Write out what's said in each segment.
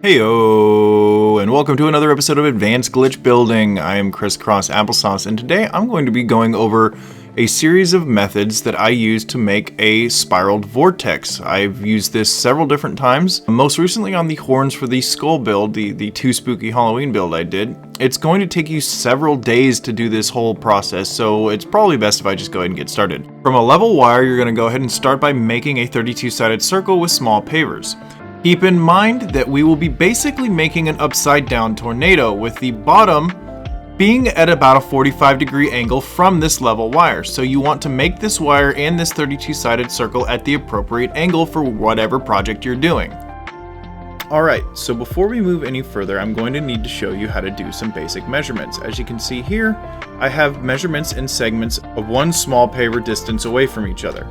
Heyo, and welcome to another episode of Advanced Glitch Building. I am Crisscross Applesauce, and today I'm going to be going over a series of methods that I use to make a spiraled vortex. I've used this several different times, most recently on the horns for the skull build, the Too Spooky Halloween build I did. It's going to take you several days to do this whole process, so it's probably best if I just go ahead and get started. From a level wire, you're going to go ahead and start by making a 32-sided circle with small pavers. Keep in mind that we will be basically making an upside down tornado, with the bottom being at about a 45-degree angle from this level wire. So you want to make this wire and this 32-sided circle at the appropriate angle for whatever project you're doing. Alright, so before we move any further, I'm going to need to show you how to do some basic measurements. As you can see here, I have measurements in segments of one small paver distance away from each other.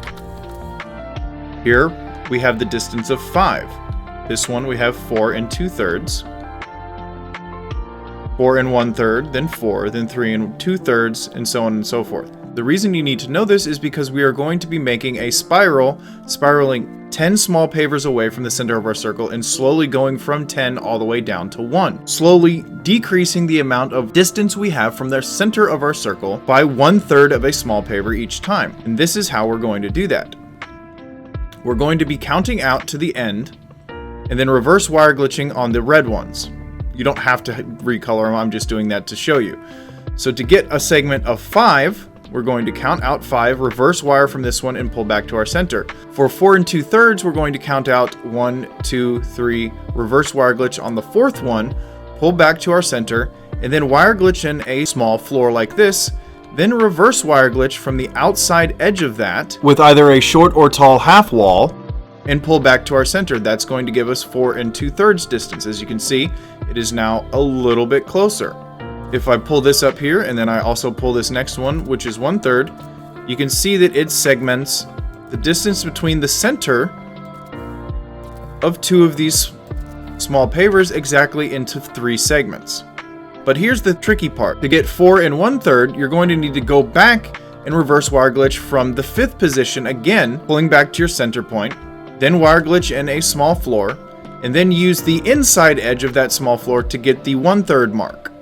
Here we have the distance of 5. This one we have 4 2/3, 4 1/3, then 4, then 3 2/3, and so on and so forth. The reason you need to know this is because we are going to be making a spiral, spiraling 10 small pavers away from the center of our circle and slowly going from 10 all the way down to 1. Slowly decreasing the amount of distance we have from the center of our circle by 1/3 of a small paver each time. And this is how we're going to do that. We're going to be counting out to the end and then reverse wire glitching on the red ones. You don't have to recolor them, I'm just doing that to show you. So to get a segment of 5, we're going to count out 5, reverse wire from this one, and pull back to our center. For 4 2/3, we're going to count out 1, 2, 3, reverse wire glitch on the 4th one, pull back to our center, and then wire glitch in a small floor like this, then reverse wire glitch from the outside edge of that with either a short or tall half wall, and pull back to our center. That's going to give us 4 2/3 distance. As you can see, it is now a little bit closer. If I pull this up here, and then I also pull this next one, which is 1/3, you can see that it segments the distance between the center of 2 of these small pavers exactly into 3 segments. But here's the tricky part. To get 4 1/3, you're going to need to go back and reverse wire glitch from the 5th position again, pulling back to your center point, then wire glitch in a small floor, and then use the inside edge of that small floor to get the 1/3 mark.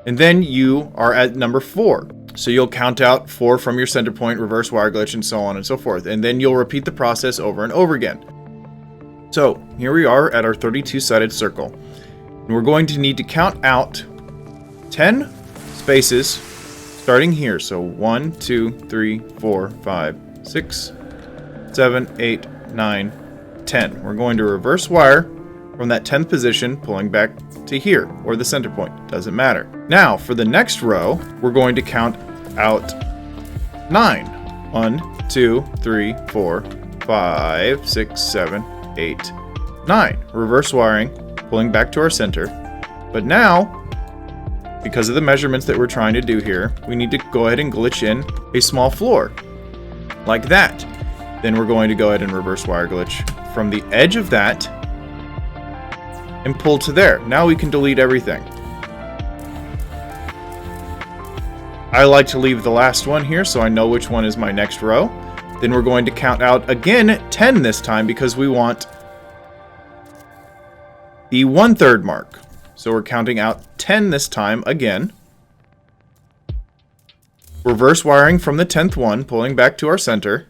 And then you are at number 4. So you'll count out 4 from your center point, reverse wire glitch, and so on and so forth. And then you'll repeat the process over and over again. So here we are at our 32-sided circle. And we're going to need to count out 10 spaces starting here. So 1, 2, 3, 4, 5, 6, 7, 8, 9, 10. We're going to reverse wire from that 10th position, pulling back to here, or the center point, doesn't matter. Now, for the next row, we're going to count out 9. 1, 2, 3, 4, 5, 6, 7, 8, 9. Reverse wiring, pulling back to our center. But now, because of the measurements that we're trying to do here, we need to go ahead and glitch in a small floor, like that. Then we're going to go ahead and reverse wire glitch from the edge of that and pull to there. Now we can delete everything. I like to leave the last one here so I know which one is my next row. Then we're going to count out again 10 this time because we want the 1/3 mark. So we're counting out 10 this time again. Reverse wiring from the 10th one, pulling back to our center.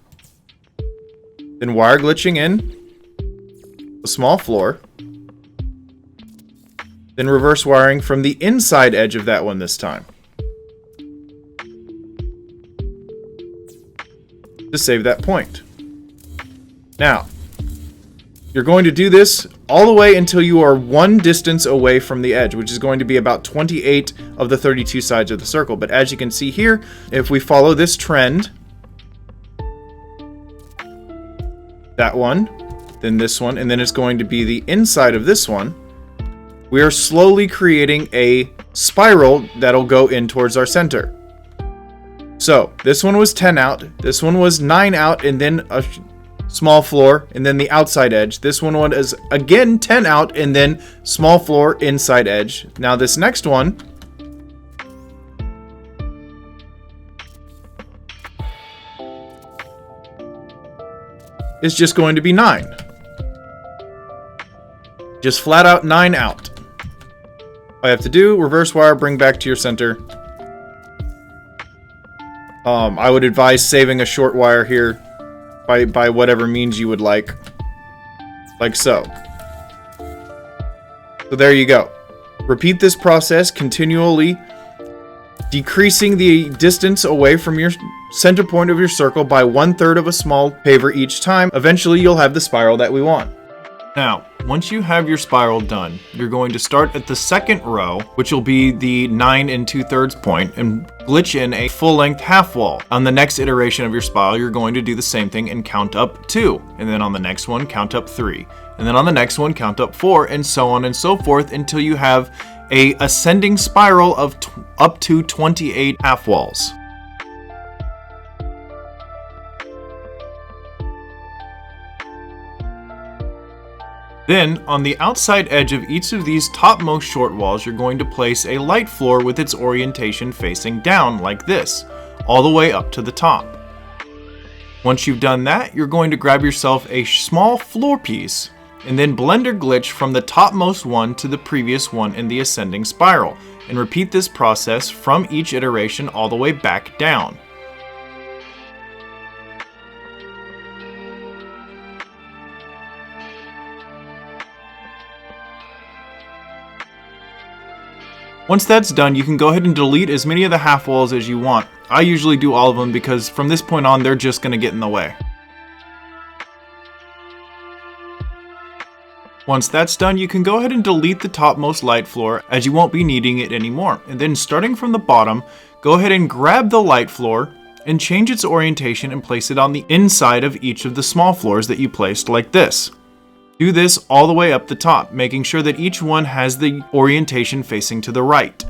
Then wire glitching in a small floor. Then reverse wiring from the inside edge of that one this time, to save that point. Now, you're going to do this all the way until you are 1 distance away from the edge, which is going to be about 28 of the 32 sides of the circle. But as you can see here, if we follow this trend, that one, then this one, and then it's going to be the inside of this one, we are slowly creating a spiral that'll go in towards our center. So this one was 10 out, this one was 9 out, and then a small floor, and then the outside edge. This one was again 10 out, and then small floor, inside edge. Now this next one is just going to be 9. Just flat out 9 out. All you have to do, reverse wire, bring back to your center. I would advise saving a short wire here by whatever means you would like so. So there you go. Repeat this process continually, decreasing the distance away from your center point of your circle by 1/3 of a small paver each time. Eventually, you'll have the spiral that we want. Now, once you have your spiral done, you're going to start at the second row, which will be the 9 2/3 point, and glitch in a full-length half wall. On the next iteration of your spiral, you're going to do the same thing and count up 2, and then on the next one, count up 3, and then on the next one, count up 4, and so on and so forth until you have a ascending spiral of up to 28 half walls. Then, on the outside edge of each of these topmost short walls, you're going to place a light floor with its orientation facing down like this, all the way up to the top. Once you've done that, you're going to grab yourself a small floor piece, and then blend or glitch from the topmost one to the previous one in the ascending spiral, and repeat this process from each iteration all the way back down. Once that's done, you can go ahead and delete as many of the half walls as you want. I usually do all of them because from this point on, they're just going to get in the way. Once that's done, you can go ahead and delete the topmost light floor as you won't be needing it anymore. And then starting from the bottom, go ahead and grab the light floor and change its orientation and place it on the inside of each of the small floors that you placed like this. Do this all the way up the top, making sure that each one has the orientation facing to the right.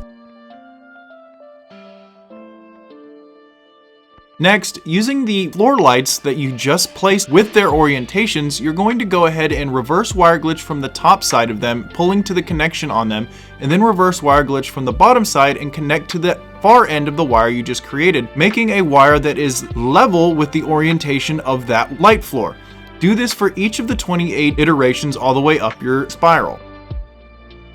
Next, using the floor lights that you just placed with their orientations, you're going to go ahead and reverse wire glitch from the top side of them, pulling to the connection on them, and then reverse wire glitch from the bottom side and connect to the far end of the wire you just created, making a wire that is level with the orientation of that light floor. Do this for each of the 28 iterations all the way up your spiral.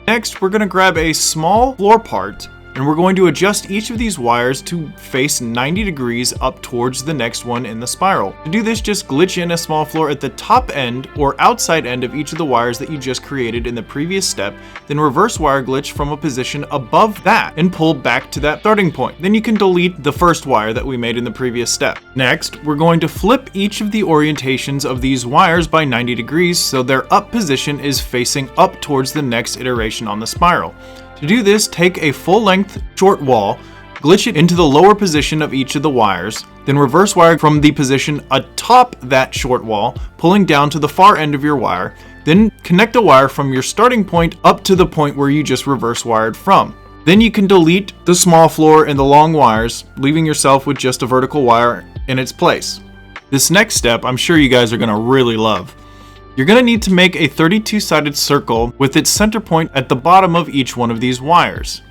Next, we're going to grab a small floor part and we're going to adjust each of these wires to face 90 degrees up towards the next one in the spiral. To do this, just glitch in a small floor at the top end or outside end of each of the wires that you just created in the previous step, then reverse wire glitch from a position above that and pull back to that starting point. Then you can delete the first wire that we made in the previous step. Next, we're going to flip each of the orientations of these wires by 90 degrees so their up position is facing up towards the next iteration on the spiral. To do this, take a full-length short wall, glitch it into the lower position of each of the wires, then reverse wire from the position atop that short wall, pulling down to the far end of your wire, then connect a wire from your starting point up to the point where you just reverse wired from. Then you can delete the small floor and the long wires, leaving yourself with just a vertical wire in its place. This next step, I'm sure you guys are going to really love. You're going to need to make a 32-sided circle with its center point at the bottom of each one of these wires.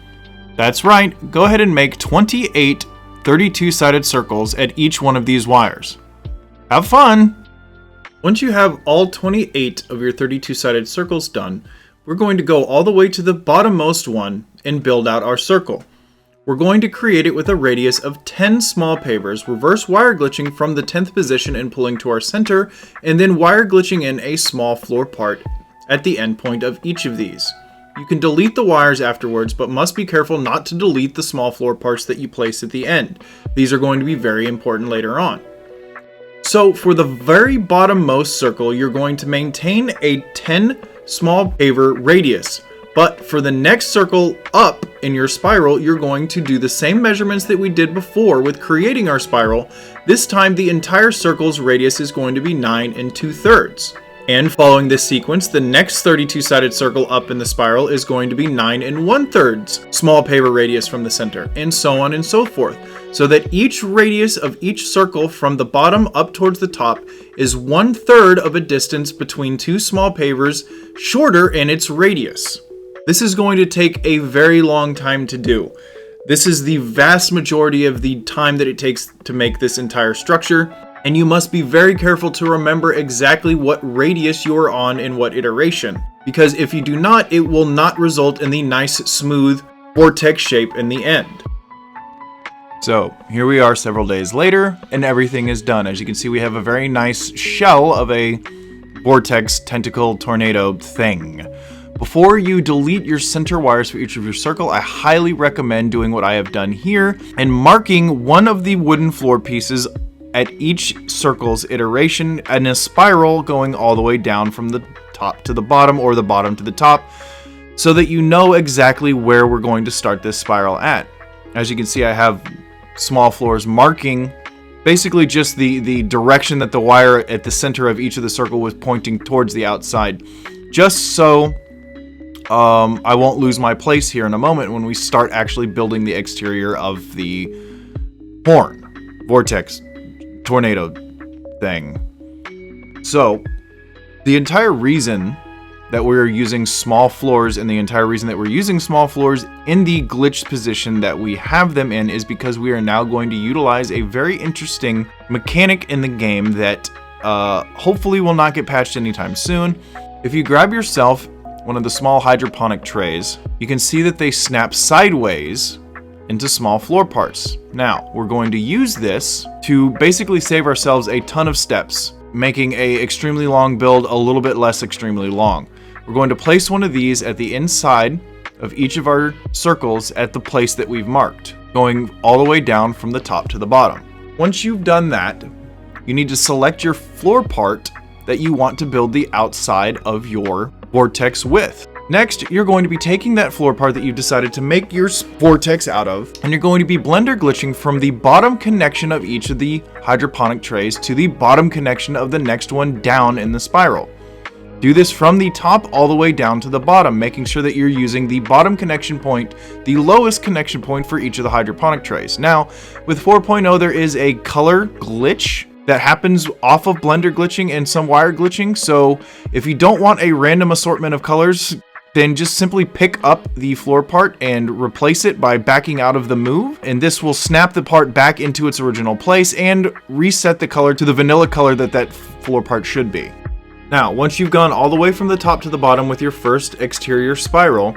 That's right, go ahead and make 28 32-sided circles at each one of these wires. Have fun! Once you have all 28 of your 32-sided circles done, we're going to go all the way to the bottommost one and build out our circle. We're going to create it with a radius of 10 small pavers, reverse wire glitching from the 10th position and pulling to our center, and then wire glitching in a small floor part at the end point of each of these. You can delete the wires afterwards, but must be careful not to delete the small floor parts that you place at the end. These are going to be very important later on. So for the very bottommost circle, you're going to maintain a 10 small paver radius. But for the next circle up in your spiral, you're going to do the same measurements that we did before with creating our spiral. This time, the entire circle's radius is going to be 9 2/3. And following this sequence, the next 32-sided circle up in the spiral is going to be 9 1/3 small paver radius from the center, and so on and so forth, so that each radius of each circle from the bottom up towards the top is 1/3 of a distance between two small pavers shorter in its radius. This is going to take a very long time to do. This is the vast majority of the time that it takes to make this entire structure, and you must be very careful to remember exactly what radius you're on in what iteration. because if you do not, it will not result in the nice, smooth vortex shape in the end. So here we are several days later, and everything is done. As you can see, we have a very nice shell of a vortex tentacle tornado thing. Before you delete your center wires for each of your circle, I highly recommend doing what I have done here and marking one of the wooden floor pieces at each circle's iteration in a spiral going all the way down from the top to the bottom or the bottom to the top, so that you know exactly where we're going to start this spiral at. As you can see, I have small floors marking basically just the direction that the wire at the center of each of the circle was pointing towards the outside, just so I won't lose my place here in a moment when we start actually building the exterior of the horn vortex tornado thing. So the entire reason that we're using small floors and the entire reason that we're using small floors in the glitched position that we have them in is because we are now going to utilize a very interesting mechanic in the game that hopefully will not get patched anytime soon. If you grab yourself one of the small hydroponic trays, you can see that they snap sideways into small floor parts. Now, we're going to use this to basically save ourselves a ton of steps, making a extremely long build a little bit less extremely long. We're going to place one of these at the inside of each of our circles at the place that we've marked, going all the way down from the top to the bottom. Once you've done that, you need to select your floor part that you want to build the outside of your vortex with. Next, you're going to be taking that floor part that you've decided to make your vortex out of, and you're going to be blender glitching from the bottom connection of each of the hydroponic trays to the bottom connection of the next one down in the spiral. Do this from the top all the way down to the bottom, making sure that you're using the bottom connection point, the lowest connection point for each of the hydroponic trays. Now, with 4.0, there is a color glitch that happens off of blender glitching and some wire glitching. So if you don't want a random assortment of colors, then just simply pick up the floor part and replace it by backing out of the move. And this will snap the part back into its original place and reset the color to the vanilla color that that floor part should be. Now, once you've gone all the way from the top to the bottom with your first exterior spiral,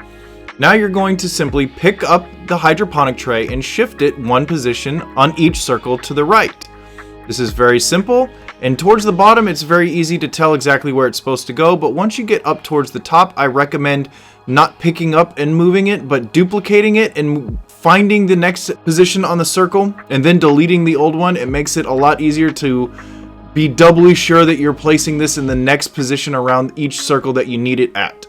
now you're going to simply pick up the hydroponic tray and shift it one position on each circle to the right. This is very simple, and towards the bottom it's very easy to tell exactly where it's supposed to go, but once you get up towards the top, I recommend not picking up and moving it, but duplicating it and finding the next position on the circle and then deleting the old one. It makes it a lot easier to be doubly sure that you're placing this in the next position around each circle that you need it at.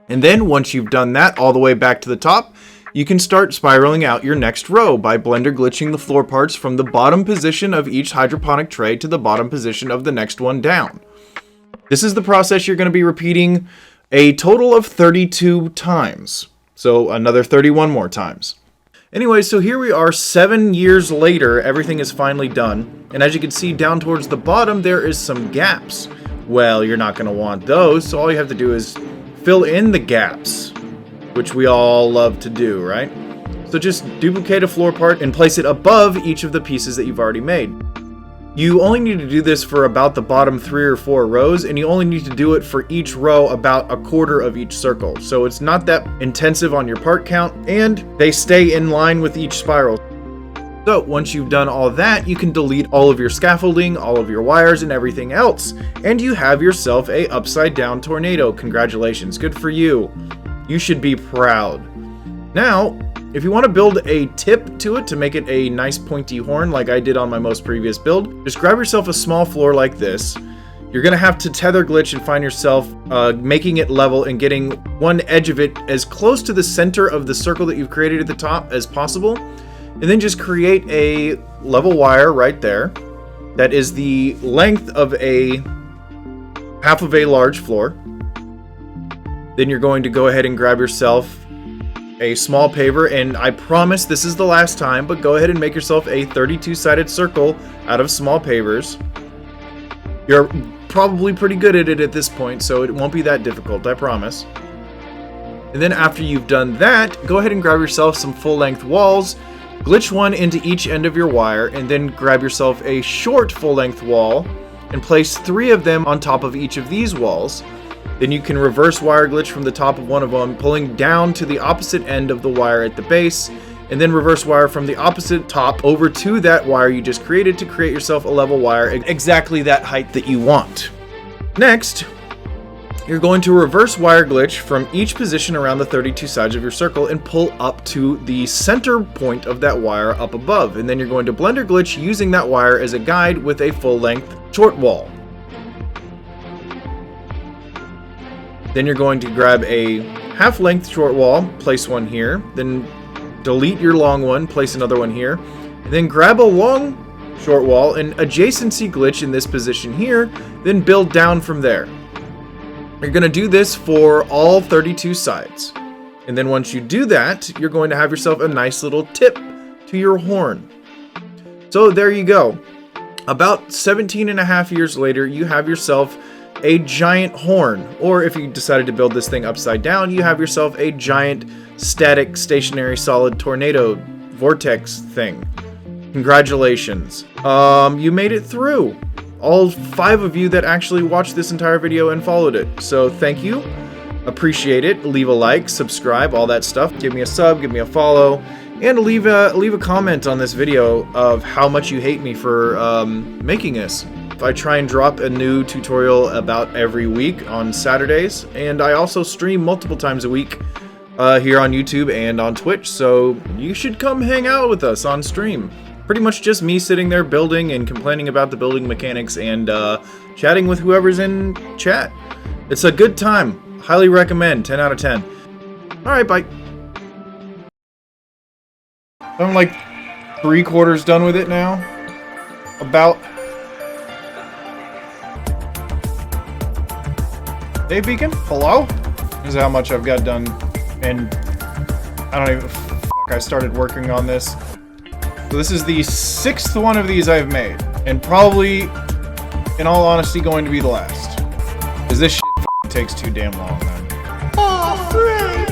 And then once you've done that all the way back to the top, you can start spiraling out your next row by blender glitching the floor parts from the bottom position of each hydroponic tray to the bottom position of the next one down. This is the process you're going to be repeating a total of 32 times. So another 31 more times. Anyway, so here we are 7 years later, everything is finally done. And as you can see down towards the bottom, there is some gaps. Well, you're not going to want those, so all you have to do is fill in the gaps, which we all love to do, right? So just duplicate a floor part and place it above each of the pieces that you've already made. You only need to do this for about the bottom 3 or 4 rows, and you only need to do it for each row about a quarter of each circle. So it's not that intensive on your part count, and they stay in line with each spiral. So once you've done all that, you can delete all of your scaffolding, all of your wires, and everything else, and you have yourself a upside down tornado. Congratulations, good for you. You should be proud. Now, if you want to build a tip to it to make it a nice pointy horn like I did on my most previous build, just grab yourself a small floor like this. You're going to have to tether glitch and find yourself making it level and getting one edge of it as close to the center of the circle that you've created at the top as possible. And then just create a level wire right there that is the length of a half of a large floor. Then you're going to go ahead and grab yourself a small paver, and I promise this is the last time, but go ahead and make yourself a 32-sided circle out of small pavers. You're probably pretty good at it at this point, so it won't be that difficult, I promise. And then after you've done that, go ahead and grab yourself some full-length walls, glitch one into each end of your wire, and then grab yourself a short full-length wall and place 3 of them on top of each of these walls. Then you can reverse wire glitch from the top of one of them, pulling down to the opposite end of the wire at the base, and then reverse wire from the opposite top over to that wire you just created to create yourself a level wire exactly that height that you want. Next, you're going to reverse wire glitch from each position around the 32 sides of your circle and pull up to the center point of that wire up above. And then you're going to blender glitch using that wire as a guide with a full-length short wall. Then you're going to grab a half-length short wall, place one here, then delete your long one, place another one here, and then grab a long short wall and adjacency glitch in this position here, then build down from there. You're going to do this for all 32 sides. And then once you do that, you're going to have yourself a nice little tip to your horn. So there you go. About 17 and a half years later, you have yourself a giant horn. Or if you decided to build this thing upside down, you have yourself a giant static, stationary, solid tornado vortex thing. Congratulations. You made it through. All 5 of you that actually watched this entire video and followed it. So thank you. Appreciate it. Leave a like, subscribe, all that stuff. Give me a sub, give me a follow, and leave a comment on this video of how much you hate me for making this. I try and drop a new tutorial about every week on Saturdays, and I also stream multiple times a week here on YouTube and on Twitch, so you should come hang out with us on stream. Pretty much just me sitting there building and complaining about the building mechanics and chatting with whoever's in chat. It's a good time. Highly recommend. 10 out of 10. Alright, bye. I'm like 3/4 done with it now. About. Hey, Beacon? Hello? This is how much I've got done. And I don't even. I started working on this. So this is the 6th one of these I've made, and probably, in all honesty, going to be the last. Because this shit takes too damn long, man. Oh, Frank!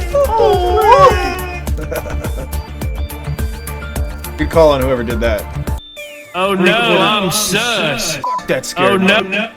Good call on whoever did that. Oh no, I'm sus. That scared me. Oh no.